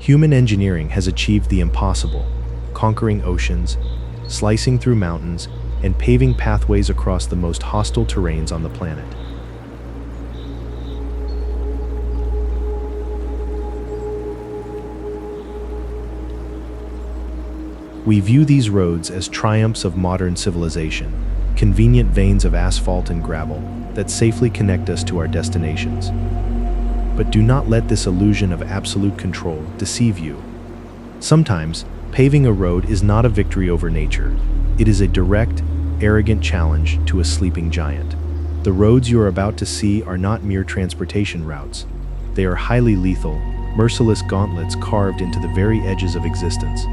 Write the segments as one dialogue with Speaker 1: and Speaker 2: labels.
Speaker 1: Human engineering has achieved the impossible, conquering oceans, slicing through mountains, and paving pathways across the most hostile terrains on the planet. We view these roads as triumphs of modern civilization, convenient veins of asphalt and gravel that safely connect us to our destinations. But do not let this illusion of absolute control deceive you. Sometimes, paving a road is not a victory over nature. It is a direct, arrogant challenge to a sleeping giant. The roads you are about to see are not mere transportation routes. They are highly lethal, merciless gauntlets carved into the very edges of existence.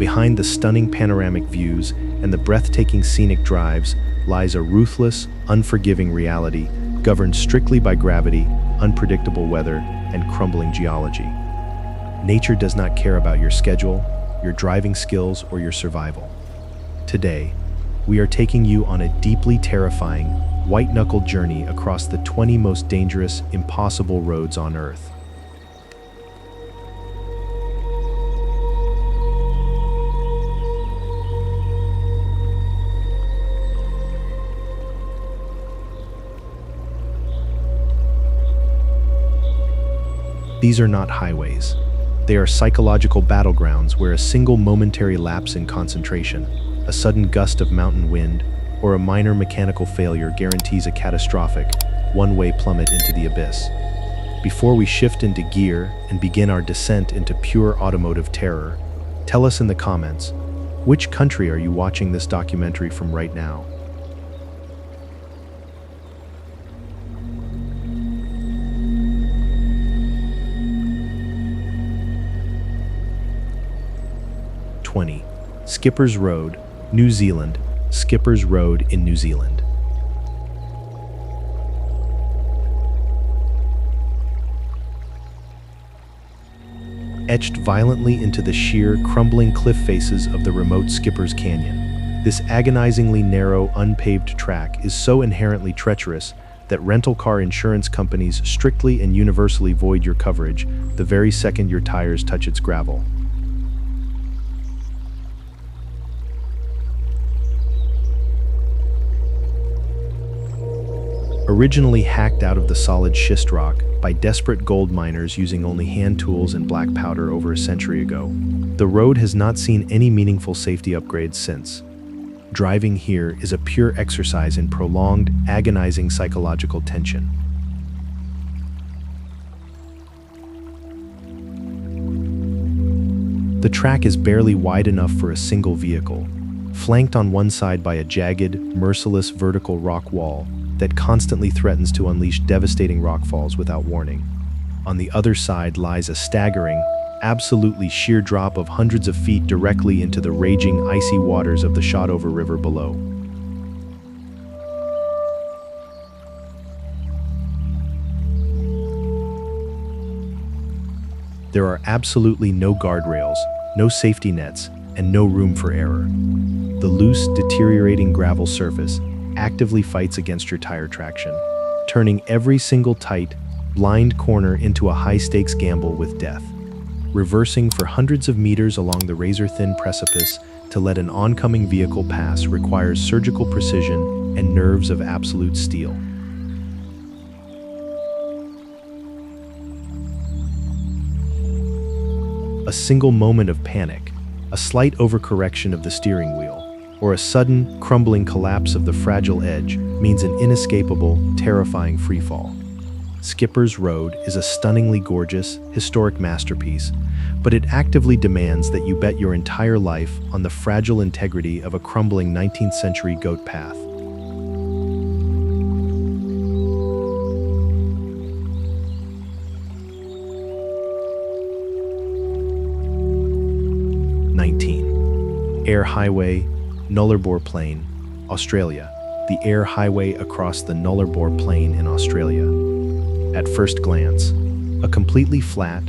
Speaker 1: Behind the stunning panoramic views and the breathtaking scenic drives lies a ruthless, unforgiving reality governed strictly by gravity, unpredictable weather, and crumbling geology. Nature does not care about your schedule, your driving skills, or your survival. Today, we are taking you on a deeply terrifying, white-knuckled journey across the 20 most dangerous, impossible roads on Earth. These are not highways. They are psychological battlegrounds where a single momentary lapse in concentration, a sudden gust of mountain wind, or a minor mechanical failure guarantees a catastrophic, one-way plummet into the abyss. Before we shift into gear and begin our descent into pure automotive terror, tell us in the comments, which country are you watching this documentary from right now? Skippers Road, New Zealand. Skippers Road in New Zealand. Etched violently into the sheer, crumbling cliff faces of the remote Skippers Canyon, this agonizingly narrow, unpaved track is so inherently treacherous that rental car insurance companies strictly and universally void your coverage the very second your tires touch its gravel. Originally hacked out of the solid schist rock by desperate gold miners using only hand tools and black powder over a century ago, the road has not seen any meaningful safety upgrades since. Driving here is a pure exercise in prolonged, agonizing psychological tension. The track is barely wide enough for a single vehicle, flanked on one side by a jagged, merciless vertical rock wall that constantly threatens to unleash devastating rockfalls without warning. On the other side lies a staggering, absolutely sheer drop of hundreds of feet directly into the raging, icy waters of the Shotover River below. There are absolutely no guardrails, no safety nets, and no room for error. The loose, deteriorating gravel surface actively fights against your tire traction, turning every single tight, blind corner into a high-stakes gamble with death. Reversing for hundreds of meters along the razor-thin precipice to let an oncoming vehicle pass requires surgical precision and nerves of absolute steel. A single moment of panic, a slight overcorrection of the steering wheel, or a sudden, crumbling collapse of the fragile edge means an inescapable, terrifying freefall. Skippers Road is a stunningly gorgeous, historic masterpiece, but it actively demands that you bet your entire life on the fragile integrity of a crumbling 19th century goat path. Ayr Highway, Nullarbor Plain, Australia. The Ayr Highway across the Nullarbor Plain in Australia. At first glance, a completely flat,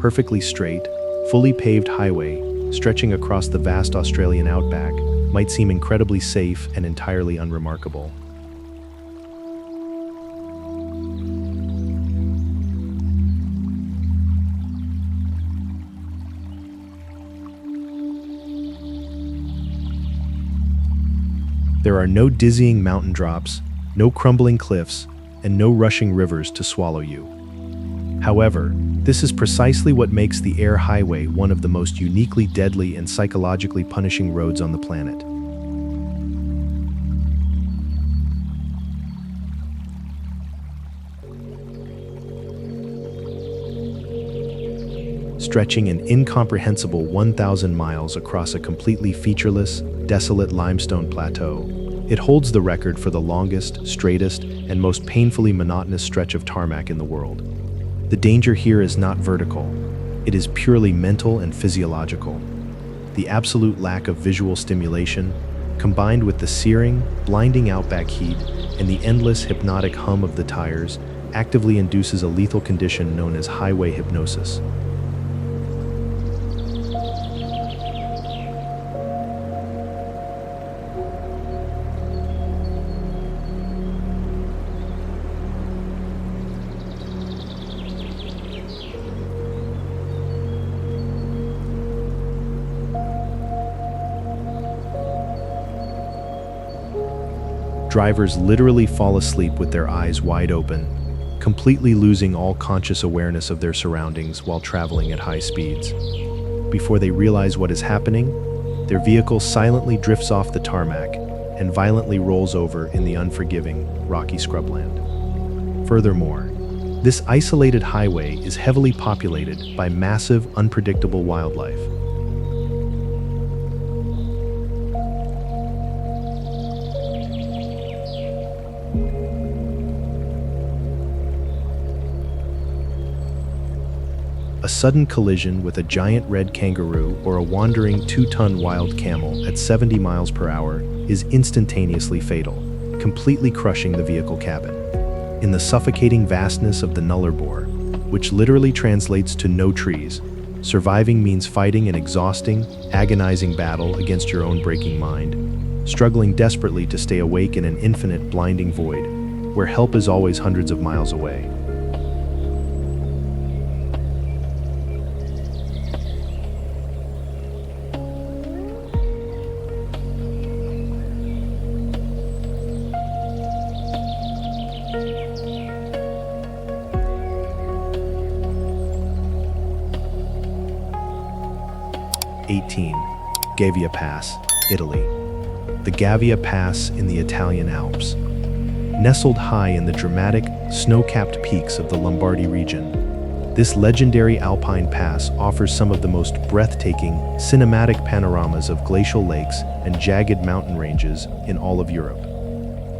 Speaker 1: perfectly straight, fully paved highway stretching across the vast Australian outback might seem incredibly safe and entirely unremarkable. There are no dizzying mountain drops, no crumbling cliffs, and no rushing rivers to swallow you. However, this is precisely what makes the Eyre Highway one of the most uniquely deadly and psychologically punishing roads on the planet. Stretching an incomprehensible 1,000 miles across a completely featureless, desolate limestone plateau, it holds the record for the longest, straightest, and most painfully monotonous stretch of tarmac in the world. The danger here is not vertical, it is purely mental and physiological. The absolute lack of visual stimulation, combined with the searing, blinding outback heat and the endless hypnotic hum of the tires, actively induces a lethal condition known as highway hypnosis. Drivers literally fall asleep with their eyes wide open, completely losing all conscious awareness of their surroundings while traveling at high speeds. Before they realize what is happening, their vehicle silently drifts off the tarmac and violently rolls over in the unforgiving, rocky scrubland. Furthermore, this isolated highway is heavily populated by massive, unpredictable wildlife. A sudden collision with a giant red kangaroo or a wandering 2-ton wild camel at 70 miles per hour is instantaneously fatal, completely crushing the vehicle cabin. In the suffocating vastness of the Nullarbor, which literally translates to no trees, surviving means fighting an exhausting, agonizing battle against your own breaking mind, struggling desperately to stay awake in an infinite, blinding void, where help is always hundreds of miles away. Gavia Pass, Italy. The Gavia Pass in the Italian Alps. Nestled high in the dramatic, snow-capped peaks of the Lombardy region, this legendary alpine pass offers some of the most breathtaking, cinematic panoramas of glacial lakes and jagged mountain ranges in all of Europe.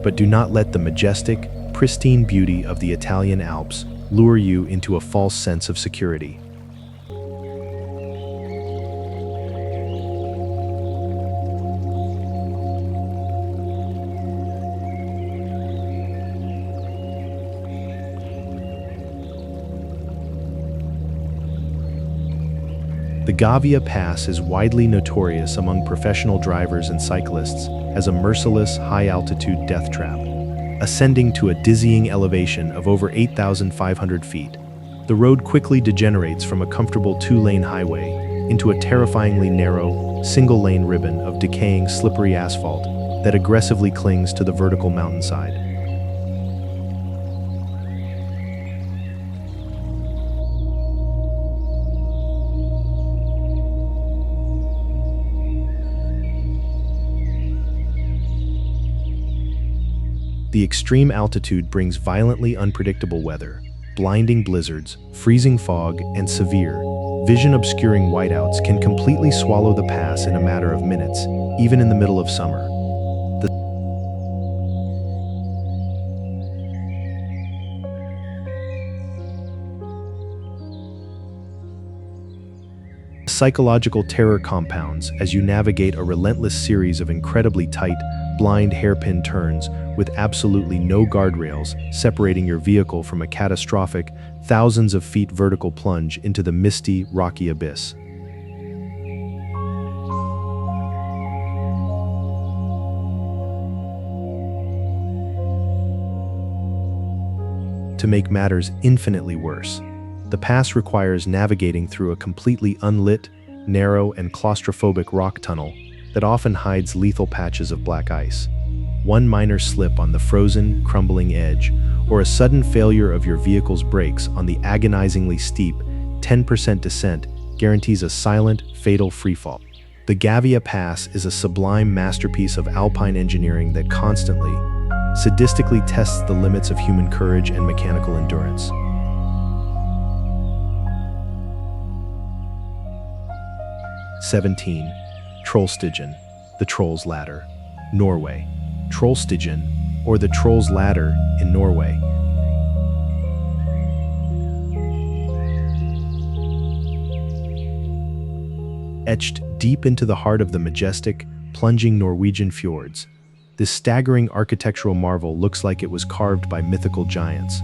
Speaker 1: But do not let the majestic, pristine beauty of the Italian Alps lure you into a false sense of security. The Gavia Pass is widely notorious among professional drivers and cyclists as a merciless, high-altitude death trap. Ascending to a dizzying elevation of over 8,500 feet, the road quickly degenerates from a comfortable 2-lane highway into a terrifyingly narrow, single-lane ribbon of decaying, slippery asphalt that aggressively clings to the vertical mountainside. The extreme altitude brings violently unpredictable weather, blinding blizzards, freezing fog, and severe, vision-obscuring whiteouts can completely swallow the pass in a matter of minutes, even in the middle of summer. Psychological terror compounds as you navigate a relentless series of incredibly tight, blind hairpin turns with absolutely no guardrails separating your vehicle from a catastrophic, thousands of feet vertical plunge into the misty, rocky abyss. To make matters infinitely worse, the pass requires navigating through a completely unlit, narrow, and claustrophobic rock tunnel that often hides lethal patches of black ice. One minor slip on the frozen, crumbling edge, or a sudden failure of your vehicle's brakes on the agonizingly steep 10% descent guarantees a silent, fatal freefall. The Gavia Pass is a sublime masterpiece of alpine engineering that constantly, sadistically tests the limits of human courage and mechanical endurance. (17) Trollstigen, the Troll's Ladder, Norway. Trollstigen, or the Troll's Ladder in Norway. Etched deep into the heart of the majestic, plunging Norwegian fjords, this staggering architectural marvel looks like it was carved by mythical giants.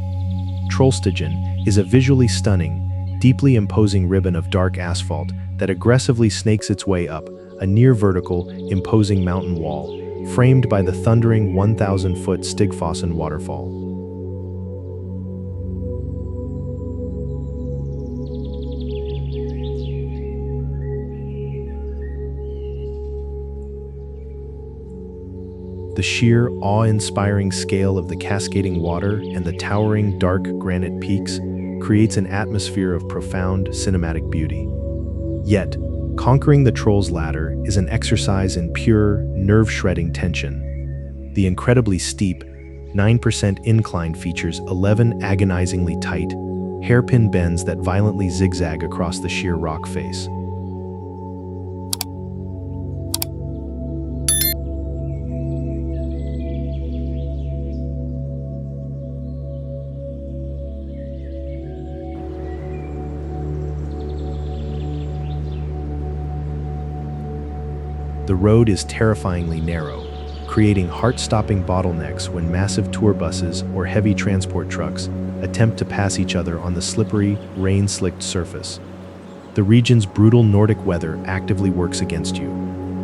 Speaker 1: Trollstigen is a visually stunning, deeply imposing ribbon of dark asphalt that aggressively snakes its way up a near-vertical, imposing mountain wall, framed by the thundering 1,000-foot Stigfossen waterfall. The sheer, awe-inspiring scale of the cascading water and the towering, dark granite peaks creates an atmosphere of profound, cinematic beauty. Yet, conquering the Troll's Ladder is an exercise in pure, nerve-shredding tension. The incredibly steep, 9% incline features 11 agonizingly tight, hairpin bends that violently zigzag across the sheer rock face. The road is terrifyingly narrow, creating heart-stopping bottlenecks when massive tour buses or heavy transport trucks attempt to pass each other on the slippery, rain-slicked surface. The region's brutal Nordic weather actively works against you.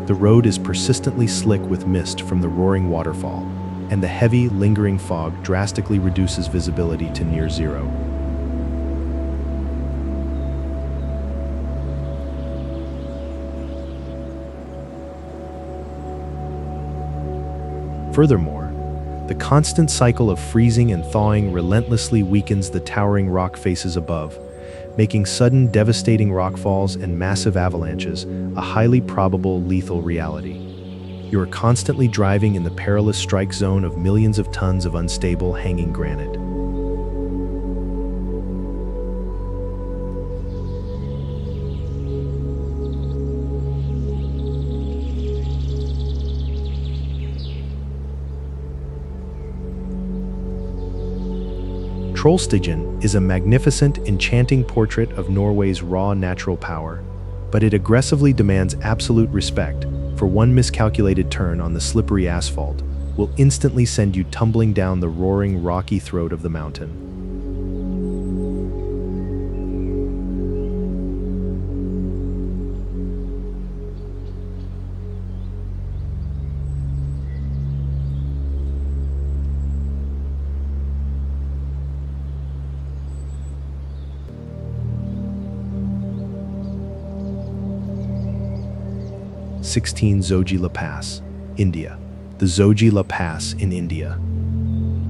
Speaker 1: The road is persistently slick with mist from the roaring waterfall, and the heavy, lingering fog drastically reduces visibility to near zero. Furthermore, the constant cycle of freezing and thawing relentlessly weakens the towering rock faces above, making sudden devastating rockfalls and massive avalanches a highly probable lethal reality. You are constantly driving in the perilous strike zone of millions of tons of unstable, hanging granite. Trollstigen is a magnificent, enchanting portrait of Norway's raw natural power, but it aggressively demands absolute respect, for one miscalculated turn on the slippery asphalt will instantly send you tumbling down the roaring, rocky throat of the mountain. (16) Zojila Pass, India. The Zojila Pass in India.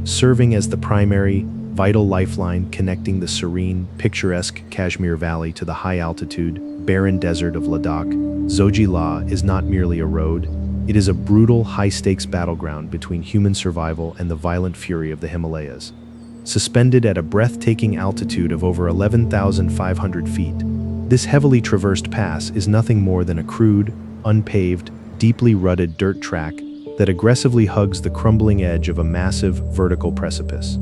Speaker 1: Serving as the primary, vital lifeline connecting the serene, picturesque Kashmir Valley to the high-altitude, barren desert of Ladakh, Zojila is not merely a road, it is a brutal, high-stakes battleground between human survival and the violent fury of the Himalayas. Suspended at a breathtaking altitude of over 11,500 feet, this heavily traversed pass is nothing more than a crude, unpaved, deeply rutted dirt track that aggressively hugs the crumbling edge of a massive vertical precipice.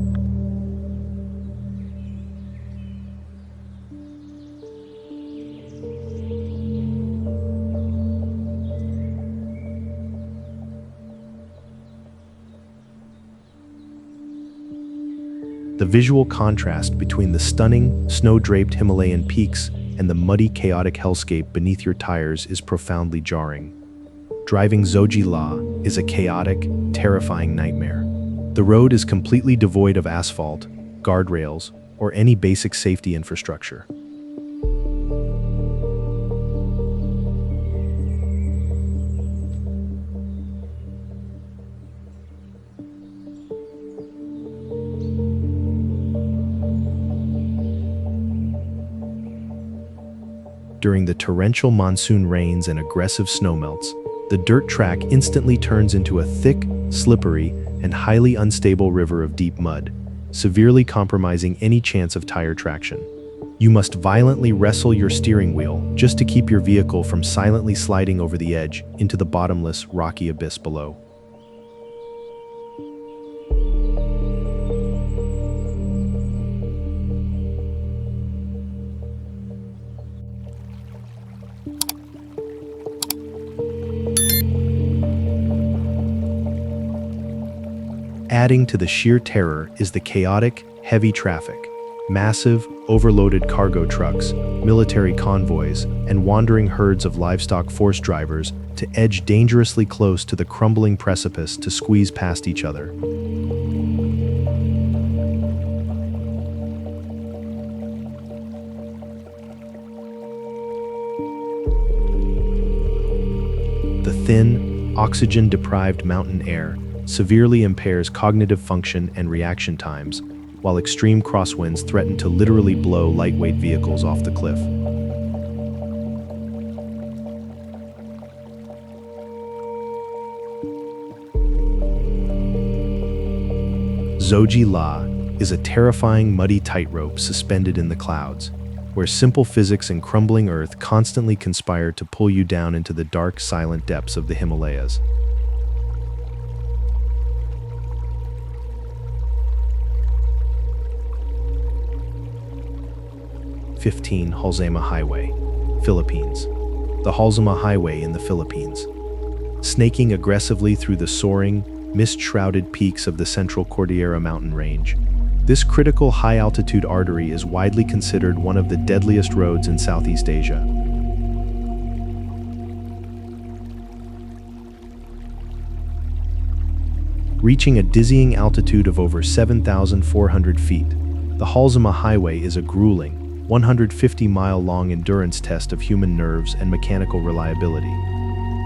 Speaker 1: The The visual contrast between the stunning, snow-draped Himalayan peaks and the muddy, chaotic hellscape beneath your tires is profoundly jarring. Driving Zoji La is a chaotic, terrifying nightmare. The road is completely devoid of asphalt, guardrails, or any basic safety infrastructure. During the torrential monsoon rains and aggressive snowmelts, the dirt track instantly turns into a thick, slippery, and highly unstable river of deep mud, severely compromising any chance of tire traction. You must violently wrestle your steering wheel just to keep your vehicle from silently sliding over the edge into the bottomless, rocky abyss below. Adding to the sheer terror is the chaotic, heavy traffic. Massive, overloaded cargo trucks, military convoys, and wandering herds of livestock force drivers to edge dangerously close to the crumbling precipice to squeeze past each other. The thin, oxygen-deprived mountain air severely impairs cognitive function and reaction times, while extreme crosswinds threaten to literally blow lightweight vehicles off the cliff. Zoji La is a terrifying muddy tightrope suspended in the clouds, where simple physics and crumbling earth constantly conspire to pull you down into the dark, silent depths of the Himalayas. 15 Halsema Highway, Philippines. The Halsema Highway in the Philippines. Snaking aggressively through the soaring, mist-shrouded peaks of the Central Cordillera mountain range, this critical high-altitude artery is widely considered one of the deadliest roads in Southeast Asia. Reaching a dizzying altitude of over 7,400 feet, the Halsema Highway is a grueling, 150-mile-long endurance test of human nerves and mechanical reliability.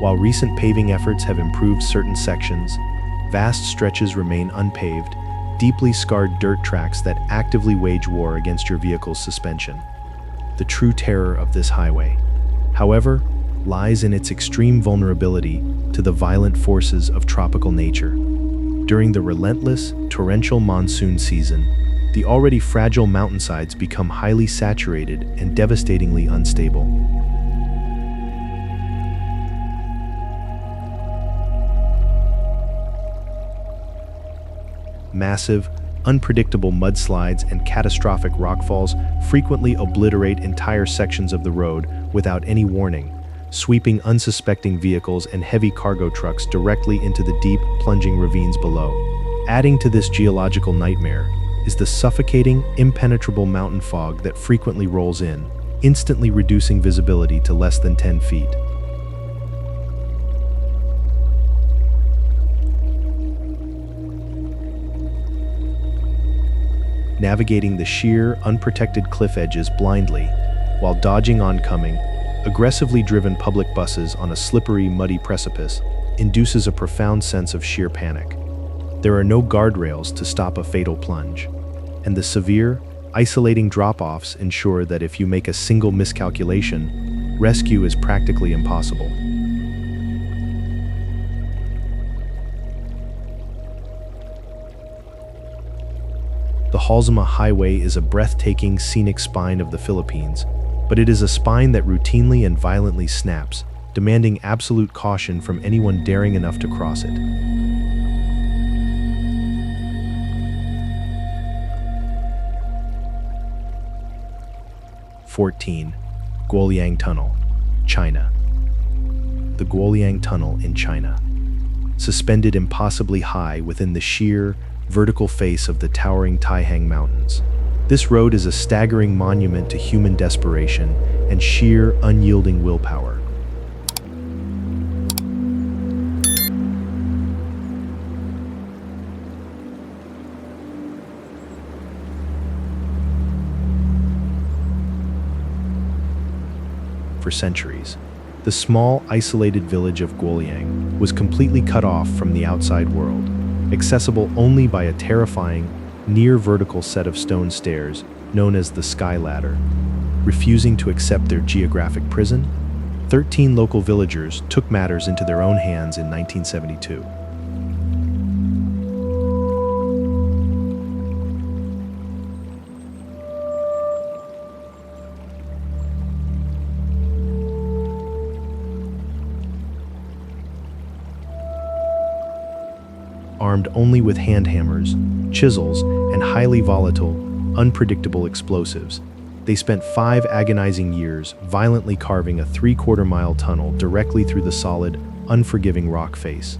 Speaker 1: While recent paving efforts have improved certain sections, vast stretches remain unpaved, deeply scarred dirt tracks that actively wage war against your vehicle's suspension. The true terror of this highway, however, lies in its extreme vulnerability to the violent forces of tropical nature. During the relentless, torrential monsoon season, the already fragile mountainsides become highly saturated and devastatingly unstable. Massive, unpredictable mudslides and catastrophic rockfalls frequently obliterate entire sections of the road without any warning, sweeping unsuspecting vehicles and heavy cargo trucks directly into the deep, plunging ravines below. Adding to this geological nightmare is the suffocating, impenetrable mountain fog that frequently rolls in, instantly reducing visibility to less than 10 feet. Navigating the sheer, unprotected cliff edges blindly, while dodging oncoming, aggressively driven public buses on a slippery, muddy precipice, induces a profound sense of sheer panic. There are no guardrails to stop a fatal plunge, and the severe, isolating drop-offs ensure that if you make a single miscalculation, rescue is practically impossible. The Halsema Highway is a breathtaking, scenic spine of the Philippines, but it is a spine that routinely and violently snaps, demanding absolute caution from anyone daring enough to cross it. (14) Guoliang Tunnel, China. The Guoliang Tunnel in China. Suspended impossibly high within the sheer, vertical face of the towering Taihang Mountains. This road is a staggering monument to human desperation and sheer, unyielding willpower. For centuries, the small, isolated village of Guoliang was completely cut off from the outside world, accessible only by a terrifying, near-vertical set of stone stairs known as the Sky Ladder. Refusing to accept their geographic prison, 13 local villagers took matters into their own hands in 1972. Armed only with hand hammers, chisels, and highly volatile, unpredictable explosives, they spent 5 agonizing years violently carving a 3/4-mile tunnel directly through the solid, unforgiving rock face.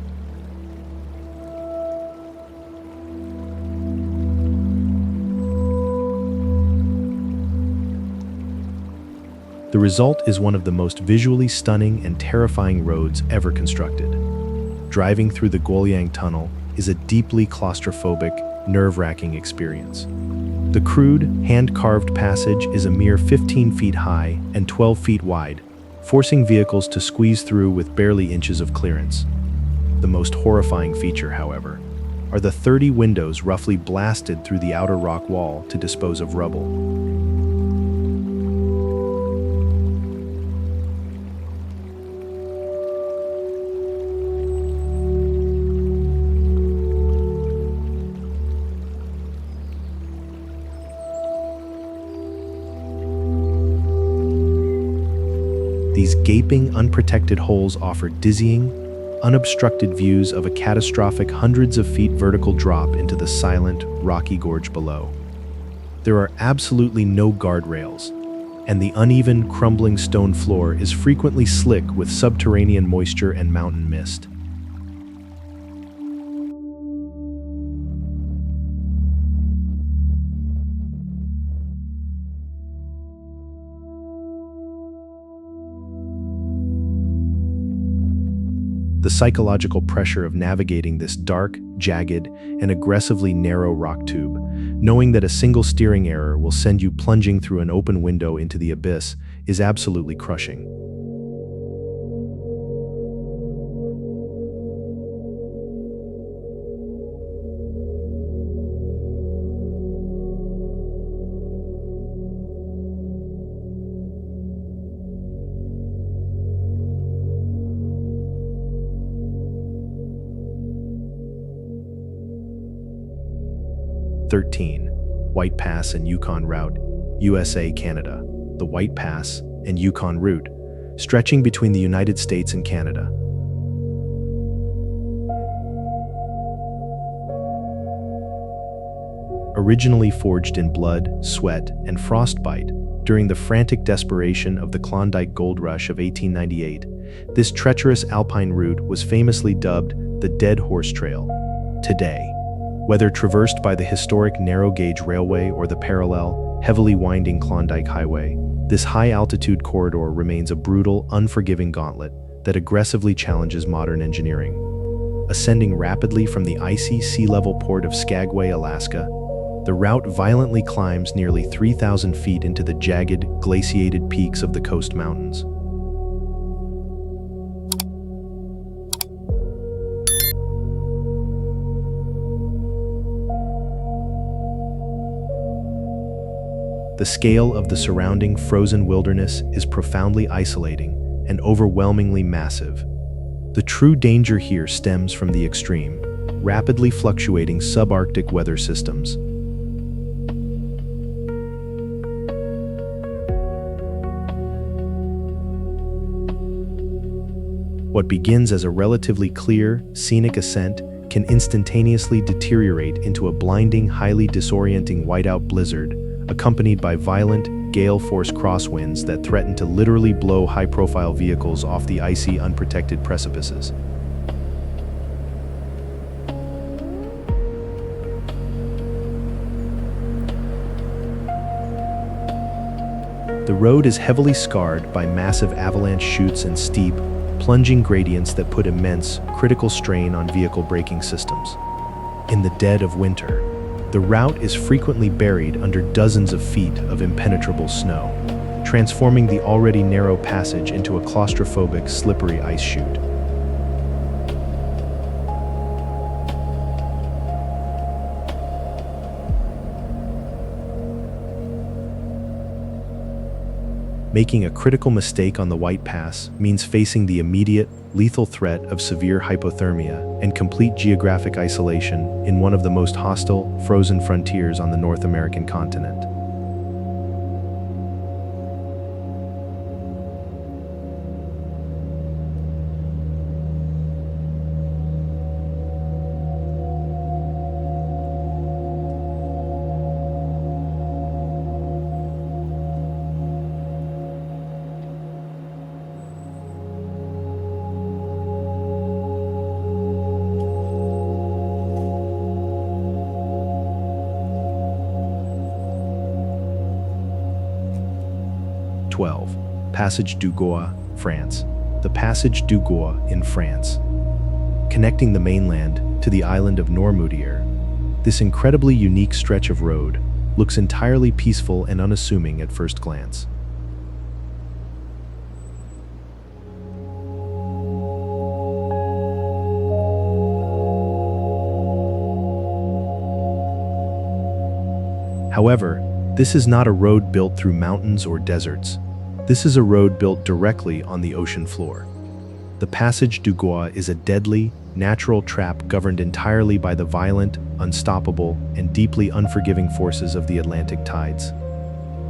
Speaker 1: The result is one of the most visually stunning and terrifying roads ever constructed. Driving through the Guoliang Tunnel is a deeply claustrophobic, nerve-wracking experience. The crude, hand-carved passage is a mere 15 feet high and 12 feet wide, forcing vehicles to squeeze through with barely inches of clearance. The most horrifying feature, however, are the 30 windows roughly blasted through the outer rock wall to dispose of rubble. These gaping, unprotected holes offer dizzying, unobstructed views of a catastrophic hundreds of feet vertical drop into the silent, rocky gorge below. There are absolutely no guardrails, and the uneven, crumbling stone floor is frequently slick with subterranean moisture and mountain mist. The psychological pressure of navigating this dark, jagged, and aggressively narrow rock tube, knowing that a single steering error will send you plunging through an open window into the abyss, is absolutely crushing. (13) White Pass and Yukon Route, USA, Canada. The White Pass and Yukon Route, stretching between the United States and Canada. Originally forged in blood, sweat, and frostbite during the frantic desperation of the Klondike Gold Rush of 1898, this treacherous alpine route was famously dubbed the Dead Horse Trail. Today, whether traversed by the historic narrow-gauge railway or the parallel, heavily winding Klondike Highway, this high-altitude corridor remains a brutal, unforgiving gauntlet that aggressively challenges modern engineering. Ascending rapidly from the icy sea-level port of Skagway, Alaska, the route violently climbs nearly 3,000 feet into the jagged, glaciated peaks of the Coast Mountains. The scale of the surrounding frozen wilderness is profoundly isolating and overwhelmingly massive. The true danger here stems from the extreme, rapidly fluctuating subarctic weather systems. What begins as a relatively clear, scenic ascent can instantaneously deteriorate into a blinding, highly disorienting whiteout blizzard, accompanied by violent, gale-force crosswinds that threaten to literally blow high-profile vehicles off the icy, unprotected precipices. The road is heavily scarred by massive avalanche chutes and steep, plunging gradients that put immense, critical strain on vehicle braking systems. In the dead of winter, the route is frequently buried under dozens of feet of impenetrable snow, transforming the already narrow passage into a claustrophobic, slippery ice chute. Making a critical mistake on the White Pass means facing the immediate, lethal threat of severe hypothermia and complete geographic isolation in one of the most hostile, frozen frontiers on the North American continent. Passage du Gois, France. The Passage du Gois in France. Connecting the mainland to the island of Noirmoutier, this incredibly unique stretch of road looks entirely peaceful and unassuming at first glance. However, this is not a road built through mountains or deserts. This is a road built directly on the ocean floor. The Passage du Gois is a deadly, natural trap governed entirely by the violent, unstoppable, and deeply unforgiving forces of the Atlantic tides.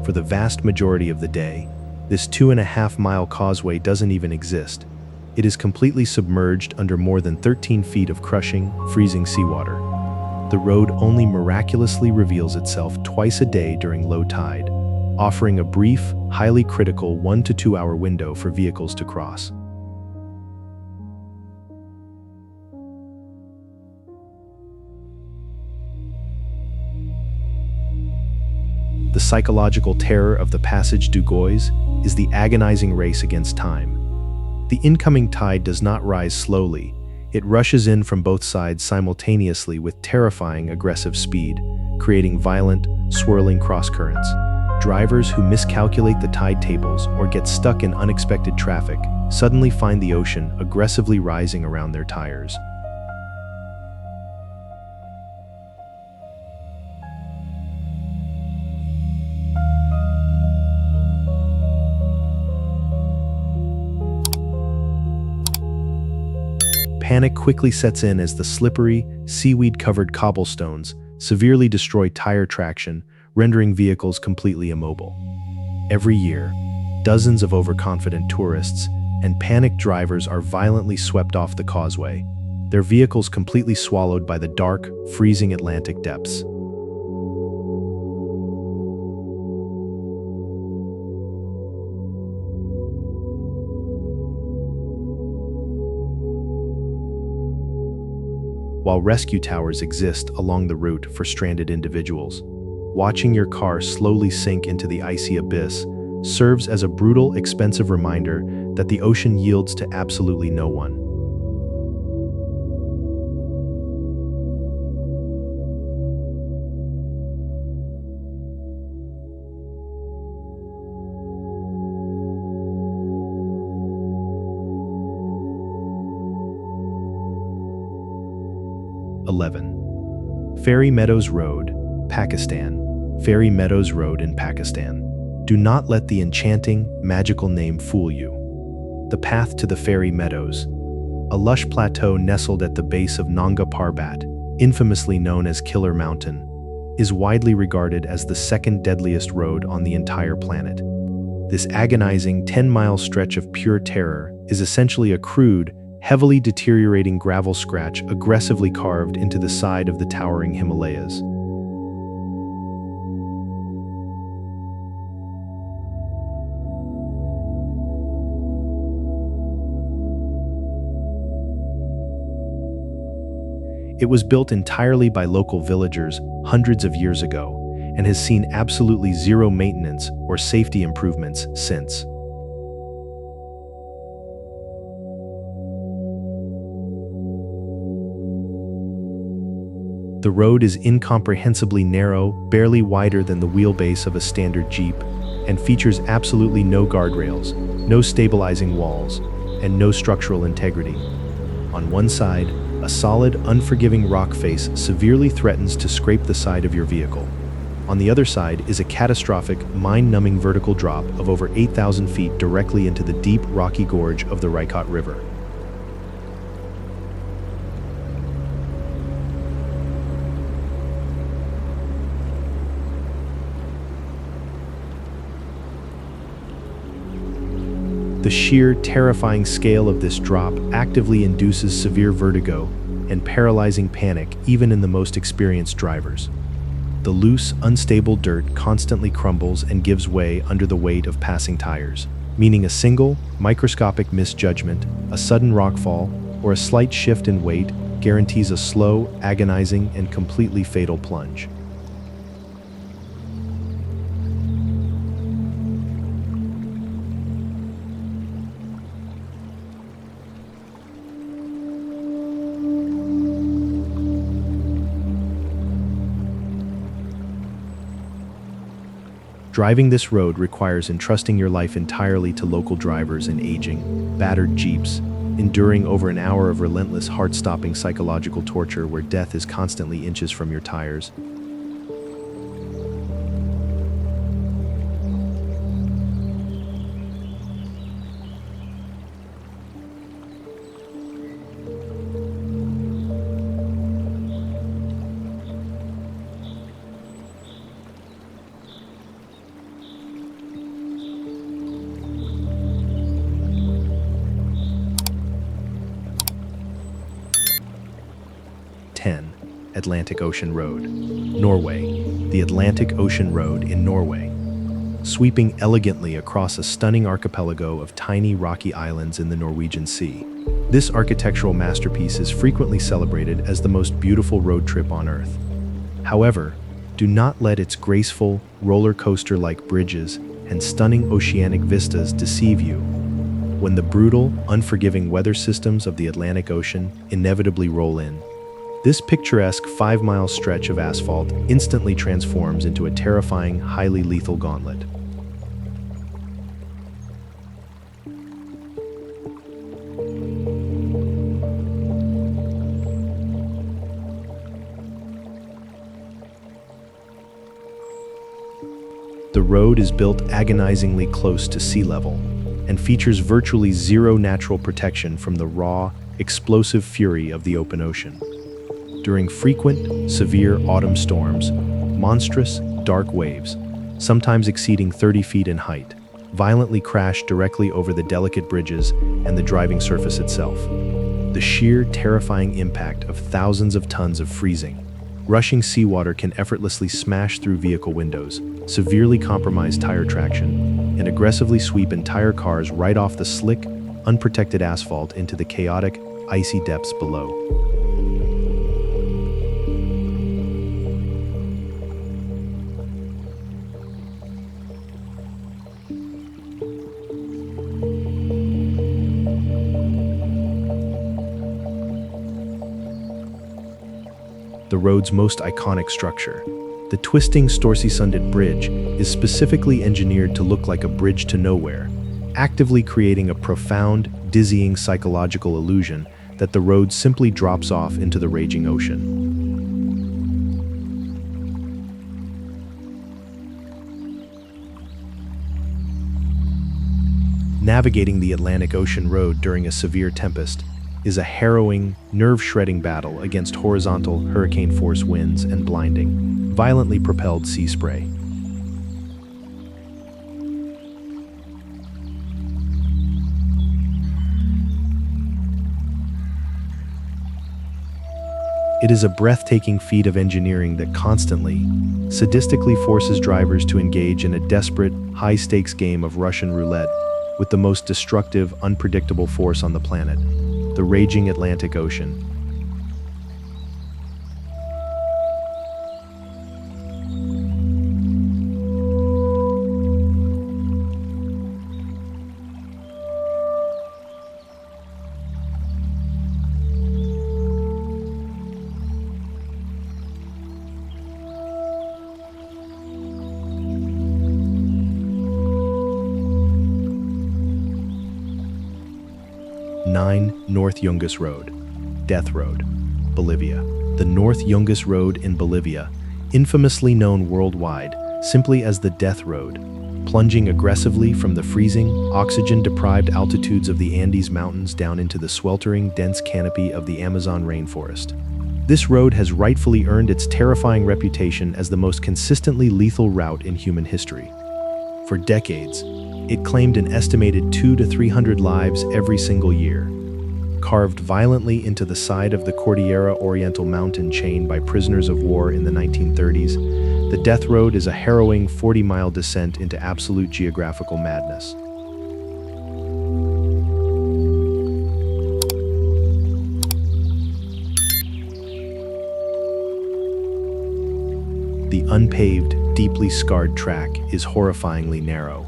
Speaker 1: For the vast majority of the day, this 2.5-mile causeway doesn't even exist. It is completely submerged under more than 13 feet of crushing, freezing seawater. The road only miraculously reveals itself twice a day during low tide, offering a brief, highly critical 1 to 2 hour window for vehicles to cross. The psychological terror of the Passage du Gois is the agonizing race against time. The incoming tide does not rise slowly. It rushes in from both sides simultaneously with terrifying aggressive speed, creating violent, swirling cross-currents. Drivers who miscalculate the tide tables or get stuck in unexpected traffic suddenly find the ocean aggressively rising around their tires. Panic quickly sets in as the slippery, seaweed-covered cobblestones severely destroy tire traction, rendering vehicles completely immobile. Every year, dozens of overconfident tourists and panicked drivers are violently swept off the causeway, their vehicles completely swallowed by the dark, freezing Atlantic depths. While rescue towers exist along the route for stranded individuals, watching your car slowly sink into the icy abyss serves as a brutal, expensive reminder that the ocean yields to absolutely no one. Fairy Meadows Road, Pakistan. Fairy Meadows Road in Pakistan. Do not let the enchanting, magical name fool you. The path to the Fairy Meadows, a lush plateau nestled at the base of Nanga Parbat, infamously known as Killer Mountain, is widely regarded as the second deadliest road on the entire planet. This agonizing 10-mile stretch of pure terror is essentially a crude, heavily deteriorating gravel scratch aggressively carved into the side of the towering Himalayas. It was built entirely by local villagers hundreds of years ago, and has seen absolutely zero maintenance or safety improvements since. The road is incomprehensibly narrow, barely wider than the wheelbase of a standard Jeep, and features absolutely no guardrails, no stabilizing walls, and no structural integrity. On one side, a solid, unforgiving rock face severely threatens to scrape the side of your vehicle. On the other side is a catastrophic, mind-numbing vertical drop of over 8,000 feet directly into the deep, rocky gorge of the Rykot River. The sheer, terrifying scale of this drop actively induces severe vertigo and paralyzing panic even in the most experienced drivers. The loose, unstable dirt constantly crumbles and gives way under the weight of passing tires, meaning a single, microscopic misjudgment, a sudden rockfall, or a slight shift in weight guarantees a slow, agonizing, and completely fatal plunge. Driving this road requires entrusting your life entirely to local drivers in aging, battered Jeeps, enduring over an hour of relentless, heart-stopping psychological torture where death is constantly inches from your tires. Atlantic Ocean Road, Norway. The Atlantic Ocean Road in Norway. Sweeping elegantly across a stunning archipelago of tiny rocky islands in the Norwegian Sea. This architectural masterpiece is frequently celebrated as the most beautiful road trip on Earth. However, do not let its graceful, roller coaster-like bridges and stunning oceanic vistas deceive you. When the brutal, unforgiving weather systems of the Atlantic Ocean inevitably roll in, this picturesque 5-mile stretch of asphalt instantly transforms into a terrifying, highly lethal gauntlet. The road is built agonizingly close to sea level and features virtually zero natural protection from the raw, explosive fury of the open ocean. During frequent, severe autumn storms, monstrous, dark waves, sometimes exceeding 30 feet in height, violently crash directly over the delicate bridges and the driving surface itself. The sheer, terrifying impact of thousands of tons of freezing, rushing seawater can effortlessly smash through vehicle windows, severely compromise tire traction, and aggressively sweep entire cars right off the slick, unprotected asphalt into the chaotic, icy depths below. The road's most iconic structure, the twisting Storsisunded Bridge, is specifically engineered to look like a bridge to nowhere, actively creating a profound, dizzying psychological illusion that the road simply drops off into the raging ocean. Navigating the Atlantic Ocean Road during a severe tempest is a harrowing, nerve-shredding battle against horizontal, hurricane-force winds and blinding, violently propelled sea spray. It is a breathtaking feat of engineering that constantly, sadistically forces drivers to engage in a desperate, high-stakes game of Russian roulette with the most destructive, unpredictable force on the planet, the raging Atlantic Ocean. 9. North Yungas Road, Death Road, Bolivia. The North Yungas Road in Bolivia, infamously known worldwide simply as the Death Road, plunging aggressively from the freezing, oxygen-deprived altitudes of the Andes Mountains down into the sweltering, dense canopy of the Amazon rainforest. This road has rightfully earned its terrifying reputation as the most consistently lethal route in human history. For decades, it claimed an estimated 200 to 300 lives every single year. Carved violently into the side of the Cordillera Oriental mountain chain by prisoners of war in the 1930s, the Death Road is a harrowing 40-mile descent into absolute geographical madness. The unpaved, deeply scarred track is horrifyingly narrow,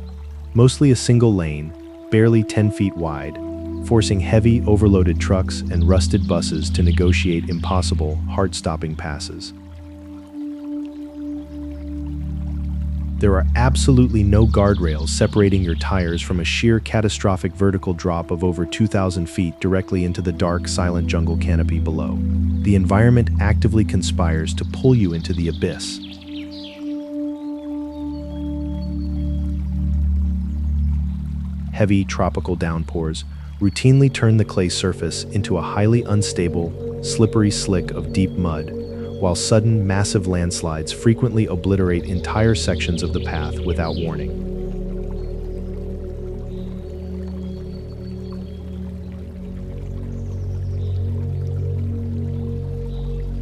Speaker 1: mostly a single lane, barely 10 feet wide, forcing heavy, overloaded trucks and rusted buses to negotiate impossible, heart-stopping passes. There are absolutely no guardrails separating your tires from a sheer catastrophic vertical drop of over 2,000 feet directly into the dark, silent jungle canopy below. The environment actively conspires to pull you into the abyss. Heavy tropical downpours routinely turn the clay surface into a highly unstable, slippery slick of deep mud, while sudden, massive landslides frequently obliterate entire sections of the path without warning.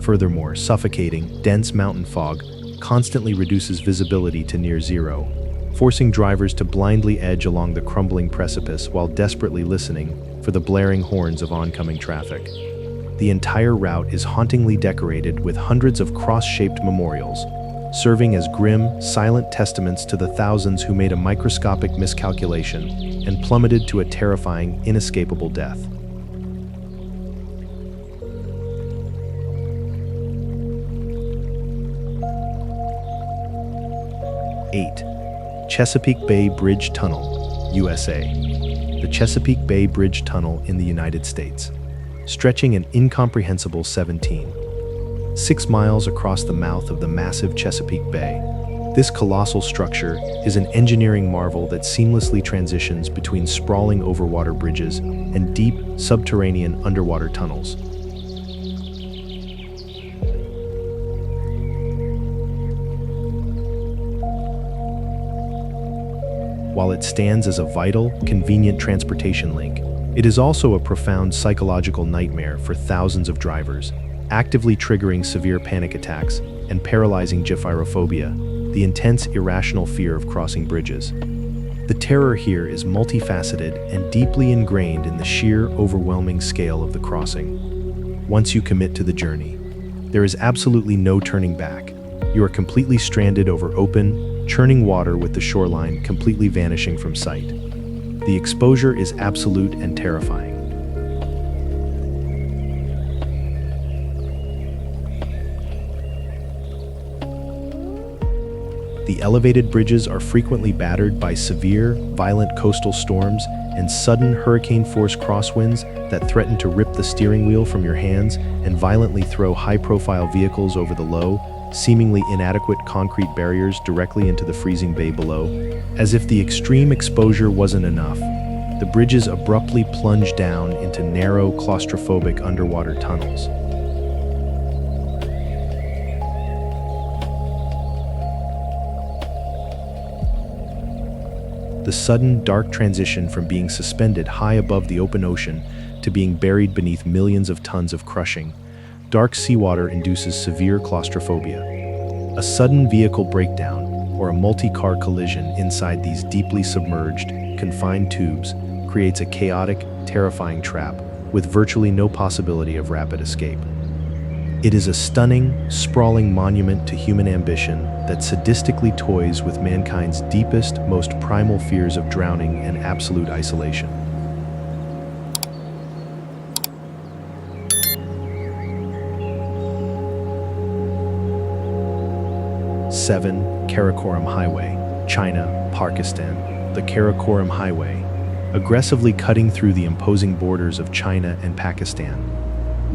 Speaker 1: Furthermore, suffocating, dense mountain fog constantly reduces visibility to near zero, forcing drivers to blindly edge along the crumbling precipice while desperately listening for the blaring horns of oncoming traffic. The entire route is hauntingly decorated with hundreds of cross-shaped memorials, serving as grim, silent testaments to the thousands who made a microscopic miscalculation and plummeted to a terrifying, inescapable death. Chesapeake Bay Bridge Tunnel, USA. The Chesapeake Bay Bridge Tunnel in the United States, stretching an incomprehensible 6 miles across the mouth of the massive Chesapeake Bay. This colossal structure is an engineering marvel that seamlessly transitions between sprawling overwater bridges and deep, subterranean underwater tunnels. While it stands as a vital, convenient transportation link, it is also a profound psychological nightmare for thousands of drivers, actively triggering severe panic attacks and paralyzing gyphyrophobia, the intense, irrational fear of crossing bridges. The terror here is multifaceted and deeply ingrained in the sheer, overwhelming scale of the crossing. Once you commit to the journey, there is absolutely no turning back. You are completely stranded over open, churning water with the shoreline completely vanishing from sight. The exposure is absolute and terrifying. The elevated bridges are frequently battered by severe, violent coastal storms and sudden hurricane-force crosswinds that threaten to rip the steering wheel from your hands and violently throw high-profile vehicles over the low, seemingly inadequate concrete barriers directly into the freezing bay below. As if the extreme exposure wasn't enough, the bridges abruptly plunge down into narrow, claustrophobic underwater tunnels. The sudden, dark transition from being suspended high above the open ocean to being buried beneath millions of tons of crushing, dark seawater induces severe claustrophobia. A sudden vehicle breakdown or a multi-car collision inside these deeply submerged, confined tubes creates a chaotic, terrifying trap with virtually no possibility of rapid escape. It is a stunning, sprawling monument to human ambition that sadistically toys with mankind's deepest, most primal fears of drowning and absolute isolation. 7. Karakoram Highway, China, Pakistan. The Karakoram Highway, aggressively cutting through the imposing borders of China and Pakistan.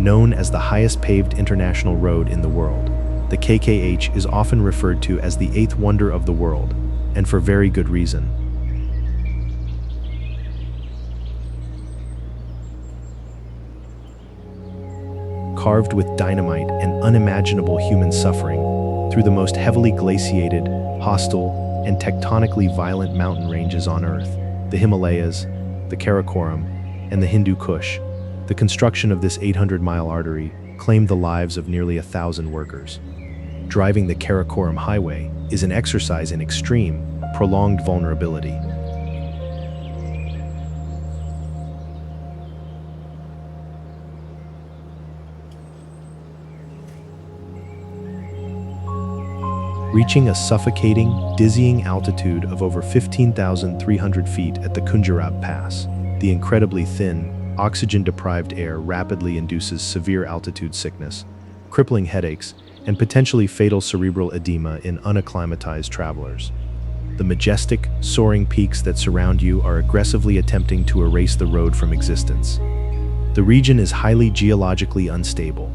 Speaker 1: Known as the highest paved international road in the world, the KKH is often referred to as the eighth wonder of the world, and for very good reason. Carved with dynamite and unimaginable human suffering through the most heavily glaciated, hostile, and tectonically violent mountain ranges on Earth, the Himalayas, the Karakoram, and the Hindu Kush, the construction of this 800-mile artery claimed the lives of nearly 1,000 workers. Driving the Karakoram Highway is an exercise in extreme, prolonged vulnerability. Reaching a suffocating, dizzying altitude of over 15,300 feet at the Khunjerab Pass, the incredibly thin, oxygen-deprived air rapidly induces severe altitude sickness, crippling headaches, and potentially fatal cerebral edema in unacclimatized travelers. The majestic, soaring peaks that surround you are aggressively attempting to erase the road from existence. The region is highly geologically unstable.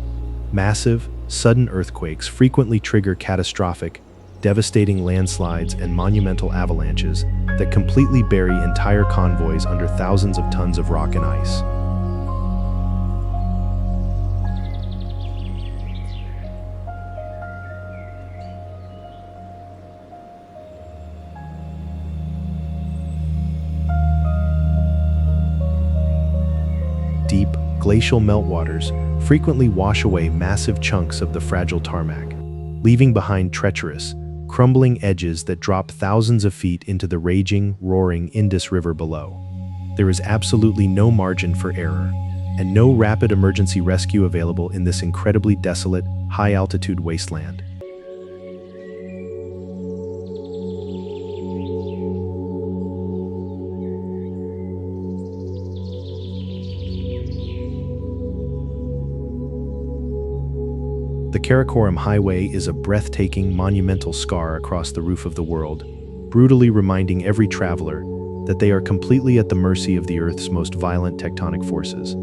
Speaker 1: Massive, sudden earthquakes frequently trigger catastrophic, devastating landslides and monumental avalanches that completely bury entire convoys under thousands of tons of rock and ice. Deep, glacial meltwaters frequently wash away massive chunks of the fragile tarmac, leaving behind treacherous, crumbling edges that drop thousands of feet into the raging, roaring Indus River below. There is absolutely no margin for error, and no rapid emergency rescue available in this incredibly desolate, high-altitude wasteland. The Karakoram Highway is a breathtaking, monumental scar across the roof of the world, brutally reminding every traveler that they are completely at the mercy of the Earth's most violent tectonic forces.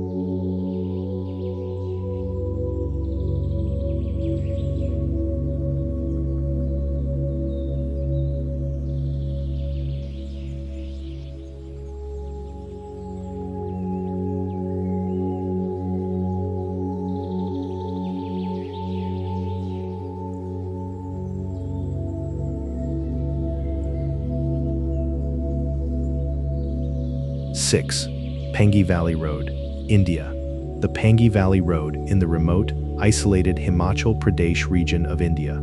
Speaker 1: Six, Pangi Valley Road, India. The Pangi Valley Road in the remote, isolated Himachal Pradesh region of India.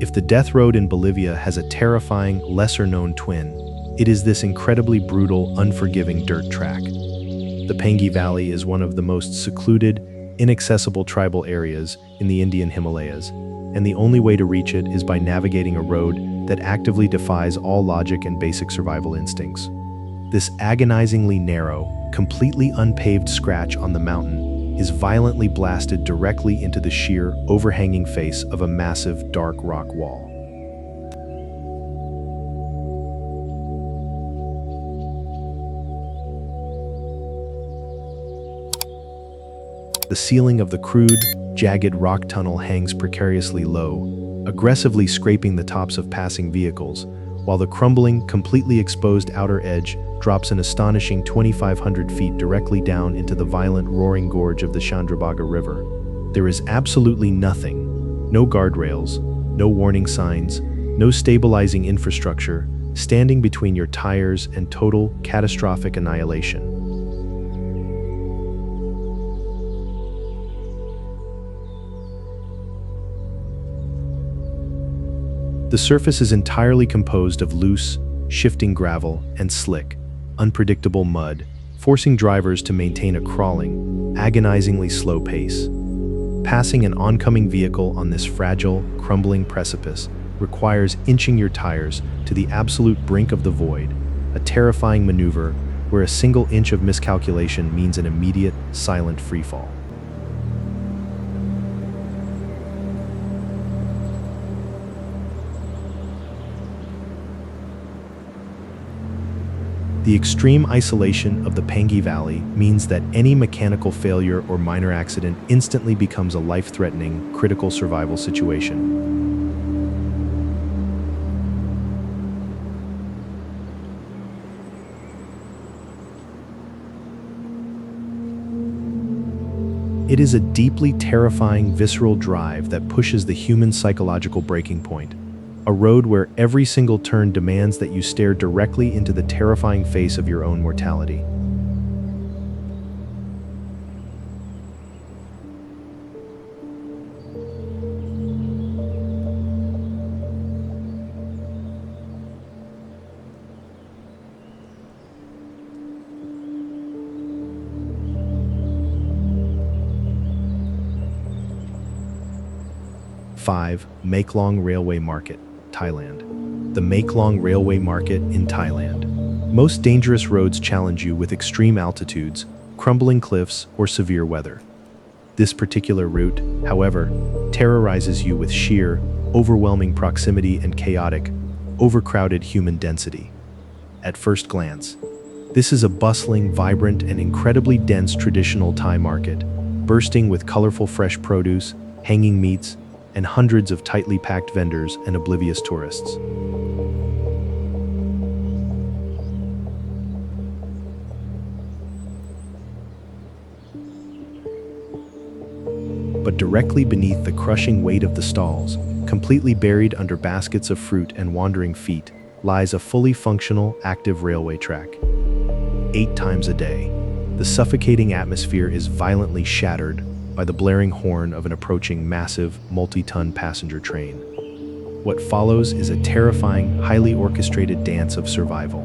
Speaker 1: If the Death Road in Bolivia has a terrifying, lesser-known twin, it is this incredibly brutal, unforgiving dirt track. The Pangi Valley is one of the most secluded, inaccessible tribal areas in the Indian Himalayas, and the only way to reach it is by navigating a road that actively defies all logic and basic survival instincts. This agonizingly narrow, completely unpaved scratch on the mountain is violently blasted directly into the sheer, overhanging face of a massive, dark rock wall. The ceiling of the crude, jagged rock tunnel hangs precariously low, aggressively scraping the tops of passing vehicles, while the crumbling, completely exposed outer edge drops an astonishing 2,500 feet directly down into the violent, roaring gorge of the Chandrabhaga River. There is absolutely nothing, no guardrails, no warning signs, no stabilizing infrastructure, standing between your tires and total, catastrophic annihilation. The surface is entirely composed of loose, shifting gravel and slick, unpredictable mud, forcing drivers to maintain a crawling, agonizingly slow pace. Passing an oncoming vehicle on this fragile, crumbling precipice requires inching your tires to the absolute brink of the void, a terrifying maneuver where a single inch of miscalculation means an immediate, silent freefall. The extreme isolation of the Pangi Valley means that any mechanical failure or minor accident instantly becomes a life-threatening, critical survival situation. It is a deeply terrifying, visceral drive that pushes the human psychological breaking point. A road where every single turn demands that you stare directly into the terrifying face of your own mortality. Five, Maeklong Railway Market, Thailand. The Maeklong Railway Market in Thailand. Most dangerous roads challenge you with extreme altitudes, crumbling cliffs, or severe weather. This particular route, however, terrorizes you with sheer, overwhelming proximity and chaotic, overcrowded human density. At first glance, this is a bustling, vibrant, and incredibly dense traditional Thai market, bursting with colorful fresh produce, hanging meats, and hundreds of tightly packed vendors and oblivious tourists. But directly beneath the crushing weight of the stalls, completely buried under baskets of fruit and wandering feet, lies a fully functional, active railway track. 8 times a day, the suffocating atmosphere is violently shattered by the blaring horn of an approaching massive, multi-ton passenger train. What follows is a terrifying, highly orchestrated dance of survival.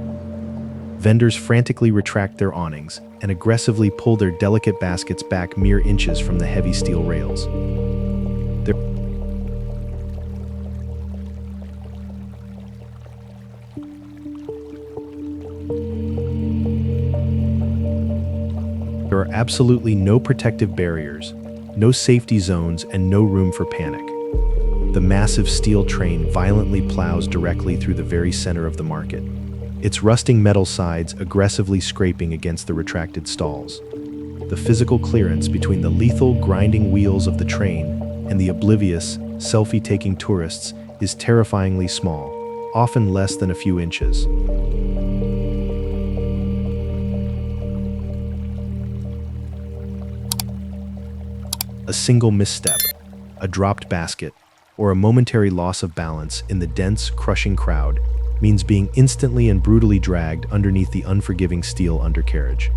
Speaker 1: Vendors frantically retract their awnings and aggressively pull their delicate baskets back mere inches from the heavy steel rails. There are absolutely no protective barriers, no safety zones, and no room for panic. The massive steel train violently plows directly through the very center of the market, its rusting metal sides aggressively scraping against the retracted stalls. The physical clearance between the lethal, grinding wheels of the train and the oblivious, selfie-taking tourists is terrifyingly small, often less than a few inches. A single misstep, a dropped basket, or a momentary loss of balance in the dense, crushing crowd means being instantly and brutally dragged underneath the unforgiving steel undercarriage.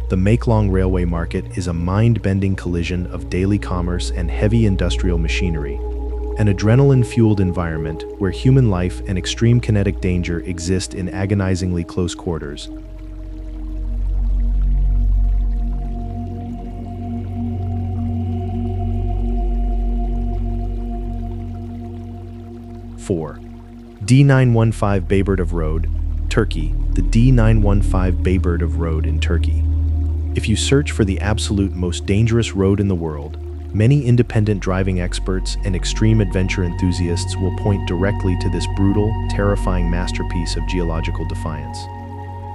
Speaker 1: The Maeklong Railway Market is a mind-bending collision of daily commerce and heavy industrial machinery, an adrenaline-fueled environment where human life and extreme kinetic danger exist in agonizingly close quarters. Four, D915 Bayburdov Road, Turkey. The D915 Bayburdov Road in Turkey. If you search for the absolute most dangerous road in the world, many independent driving experts and extreme adventure enthusiasts will point directly to this brutal, terrifying masterpiece of geological defiance.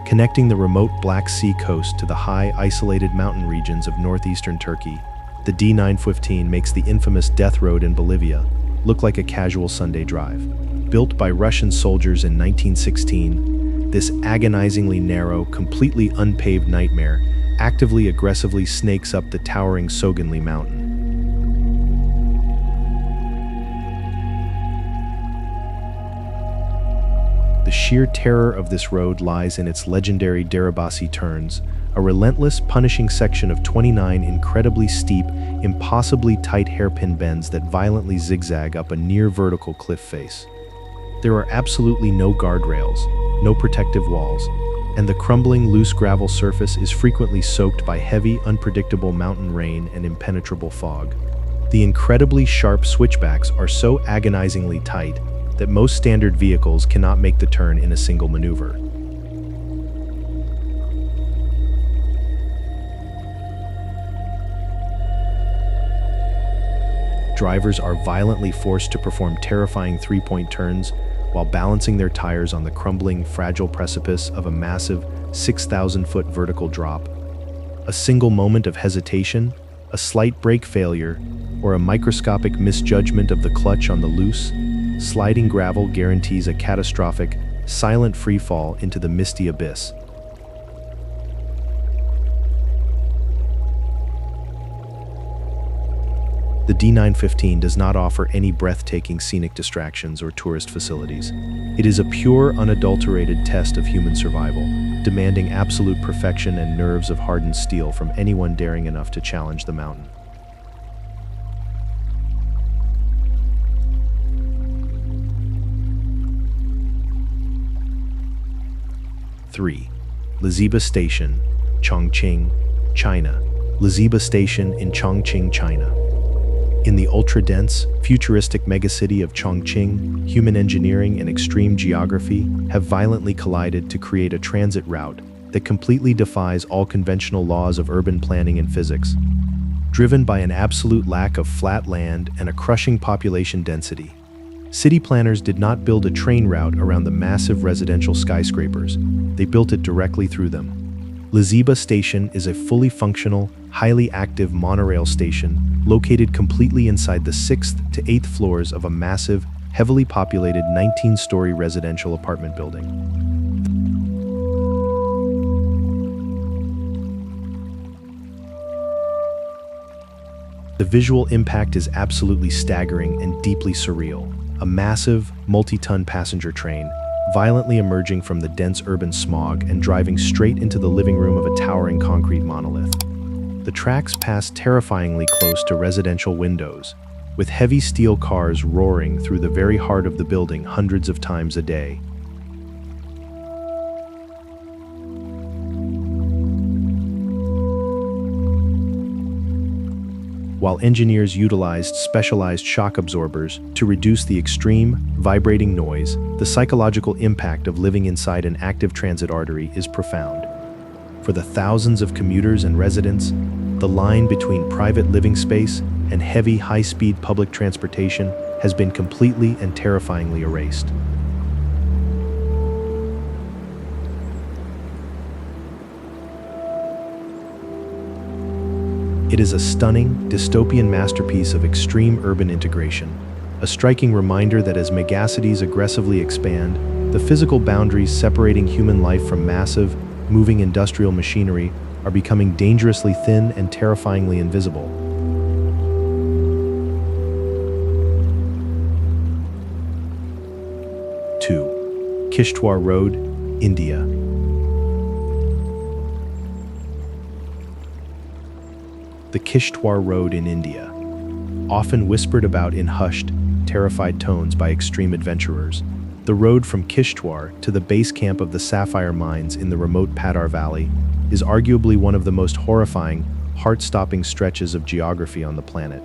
Speaker 1: Connecting the remote Black Sea coast to the high, isolated mountain regions of northeastern Turkey, the D915 makes the infamous Death Road in Bolivia look like a casual Sunday drive. Built by Russian soldiers in 1916, this agonizingly narrow, completely unpaved nightmare actively aggressively snakes up the towering Soganli Mountain. The sheer terror of this road lies in its legendary Deribasi turns, a relentless, punishing section of 29 incredibly steep, impossibly tight hairpin bends that violently zigzag up a near-vertical cliff face. There are absolutely no guardrails, no protective walls, and the crumbling, loose gravel surface is frequently soaked by heavy, unpredictable mountain rain and impenetrable fog. The incredibly sharp switchbacks are so agonizingly tight that most standard vehicles cannot make the turn in a single maneuver. Drivers are violently forced to perform terrifying three-point turns, while balancing their tires on the crumbling, fragile precipice of a massive 6,000-foot vertical drop. A single moment of hesitation, a slight brake failure, or a microscopic misjudgment of the clutch on the loose, sliding gravel guarantees a catastrophic, silent freefall into the misty abyss. The D915 does not offer any breathtaking scenic distractions or tourist facilities. It is a pure, unadulterated test of human survival, demanding absolute perfection and nerves of hardened steel from anyone daring enough to challenge the mountain. Three, Liziba Station, Chongqing, China. Liziba Station in Chongqing, China. In the ultra-dense, futuristic megacity of Chongqing, human engineering and extreme geography have violently collided to create a transit route that completely defies all conventional laws of urban planning and physics. Driven by an absolute lack of flat land and a crushing population density, city planners did not build a train route around the massive residential skyscrapers. They built it directly through them. Liziba Station is a fully functional, highly active monorail station located completely inside the 6th to 8th floors of a massive, heavily populated 19-story residential apartment building. The visual impact is absolutely staggering and deeply surreal. A massive, multi-ton passenger train, violently emerging from the dense urban smog and driving straight into the living room of a towering concrete monolith. The tracks pass terrifyingly close to residential windows, with heavy steel cars roaring through the very heart of the building hundreds of times a day. While engineers utilized specialized shock absorbers to reduce the extreme, vibrating noise, the psychological impact of living inside an active transit artery is profound. For the thousands of commuters and residents, the line between private living space and heavy, high-speed public transportation has been completely and terrifyingly erased. It is a stunning, dystopian masterpiece of extreme urban integration, a striking reminder that as megacities aggressively expand, the physical boundaries separating human life from massive, moving industrial machinery are becoming dangerously thin and terrifyingly invisible. Two, Kishtwar Road, India. The Kishtwar Road in India, often whispered about in hushed, terrified tones by extreme adventurers. The road from Kishtwar to the base camp of the sapphire mines in the remote Padar Valley is arguably one of the most horrifying, heart-stopping stretches of geography on the planet.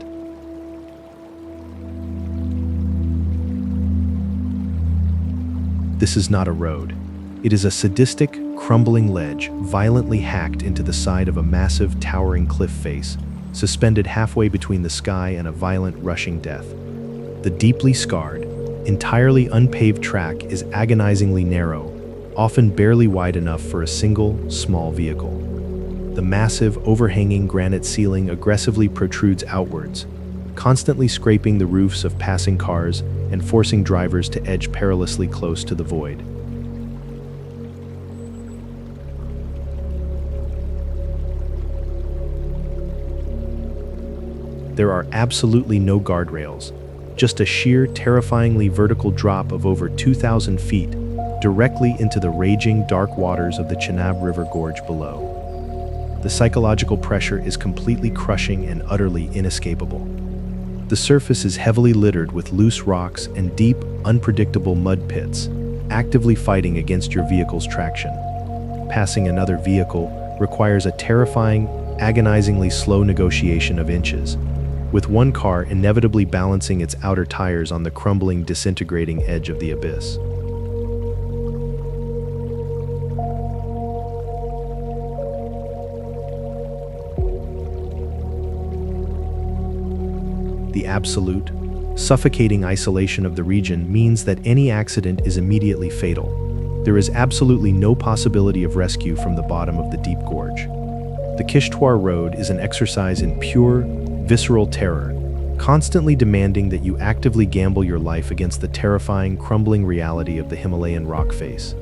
Speaker 1: This is not a road. It is a sadistic, crumbling ledge violently hacked into the side of a massive, towering cliff face, suspended halfway between the sky and a violent, rushing death. The deeply scarred, entirely unpaved track is agonizingly narrow, often barely wide enough for a single, small vehicle. The massive, overhanging granite ceiling aggressively protrudes outwards, constantly scraping the roofs of passing cars and forcing drivers to edge perilously close to the void. There are absolutely no guardrails, just a sheer, terrifyingly vertical drop of over 2,000 feet directly into the raging, dark waters of the Chenab River Gorge below. The psychological pressure is completely crushing and utterly inescapable. The surface is heavily littered with loose rocks and deep, unpredictable mud pits, actively fighting against your vehicle's traction. Passing another vehicle requires a terrifying, agonizingly slow negotiation of inches, with one car inevitably balancing its outer tires on the crumbling, disintegrating edge of the abyss. The absolute, suffocating isolation of the region means that any accident is immediately fatal. There is absolutely no possibility of rescue from the bottom of the deep gorge. The Kishtwar Road is an exercise in pure, visceral terror, constantly demanding that you actively gamble your life against the terrifying, crumbling reality of the Himalayan rock face.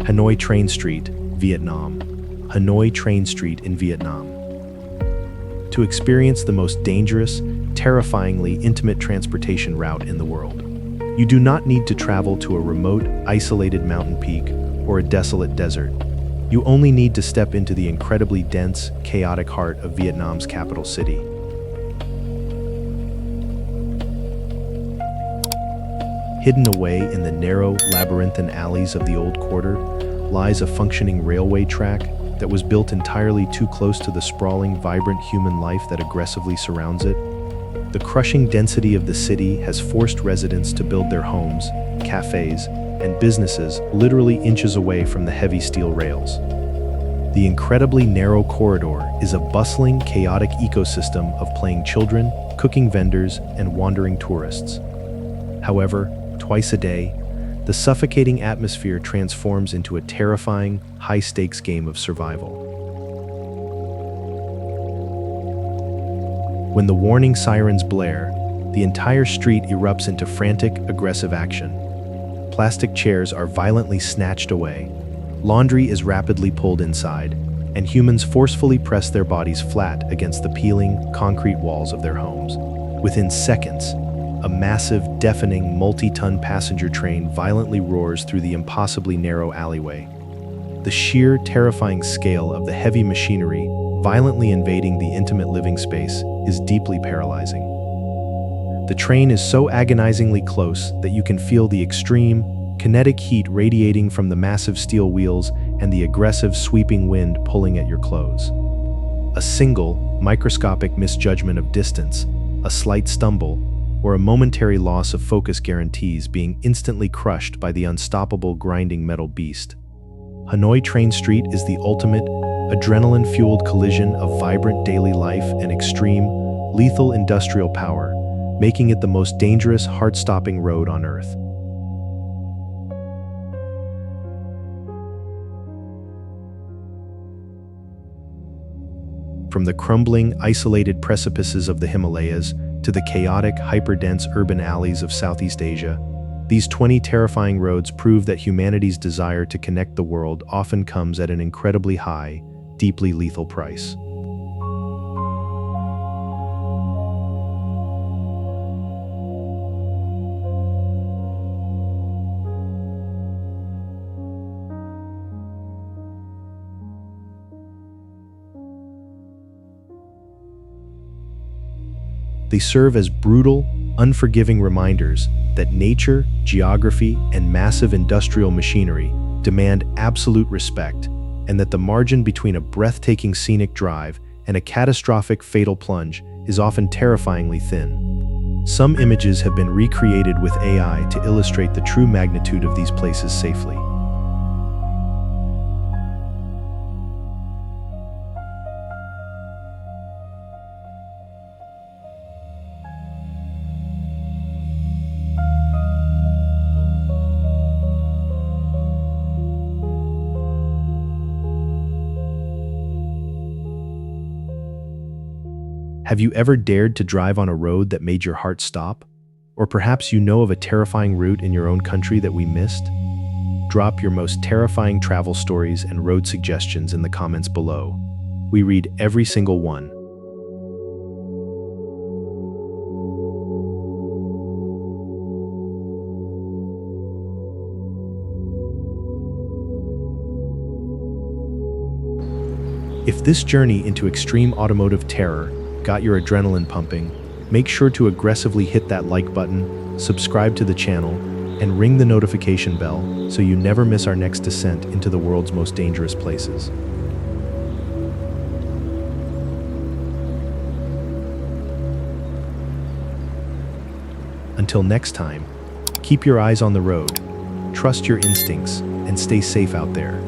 Speaker 1: Hanoi Train Street, Vietnam. Hanoi Train Street in Vietnam. To experience the most dangerous, terrifyingly intimate transportation route in the world, you do not need to travel to a remote, isolated mountain peak or a desolate desert. You only need to step into the incredibly dense, chaotic heart of Vietnam's capital city. Hidden away in the narrow, labyrinthine alleys of the old quarter lies a functioning railway track that was built entirely too close to the sprawling, vibrant human life that aggressively surrounds it. The crushing density of the city has forced residents to build their homes, cafes, and businesses literally inches away from the heavy steel rails. The incredibly narrow corridor is a bustling, chaotic ecosystem of playing children, cooking vendors, and wandering tourists. However, twice a day, the suffocating atmosphere transforms into a terrifying, high-stakes game of survival. When the warning sirens blare, the entire street erupts into frantic, aggressive action. Plastic chairs are violently snatched away, laundry is rapidly pulled inside, and humans forcefully press their bodies flat against the peeling, concrete walls of their homes. Within seconds, a massive, deafening, multi-ton passenger train violently roars through the impossibly narrow alleyway. The sheer, terrifying scale of the heavy machinery violently invading the intimate living space is deeply paralyzing. The train is so agonizingly close that you can feel the extreme, kinetic heat radiating from the massive steel wheels and the aggressive, sweeping wind pulling at your clothes. A single, microscopic misjudgment of distance, a slight stumble, or a momentary loss of focus guarantees being instantly crushed by the unstoppable grinding metal beast. Hanoi Train Street is the ultimate, adrenaline-fueled collision of vibrant daily life and extreme, lethal industrial power, making it the most dangerous, heart-stopping road on Earth. From the crumbling, isolated precipices of the Himalayas to the chaotic, hyperdense urban alleys of Southeast Asia, these 20 terrifying roads prove that humanity's desire to connect the world often comes at an incredibly high, deeply lethal price. They serve as brutal, unforgiving reminders that nature, geography, and massive industrial machinery demand absolute respect, and that the margin between a breathtaking scenic drive and a catastrophic fatal plunge is often terrifyingly thin. Some images have been recreated with AI to illustrate the true magnitude of these places safely. Have you ever dared to drive on a road that made your heart stop? Or perhaps you know of a terrifying route in your own country that we missed? Drop your most terrifying travel stories and road suggestions in the comments below. We read every single one. If this journey into extreme automotive terror got your adrenaline pumping, make sure to aggressively hit that like button, subscribe to the channel, and ring the notification bell so you never miss our next descent into the world's most dangerous places. Until next time, keep your eyes on the road, Trust your instincts and stay safe out there.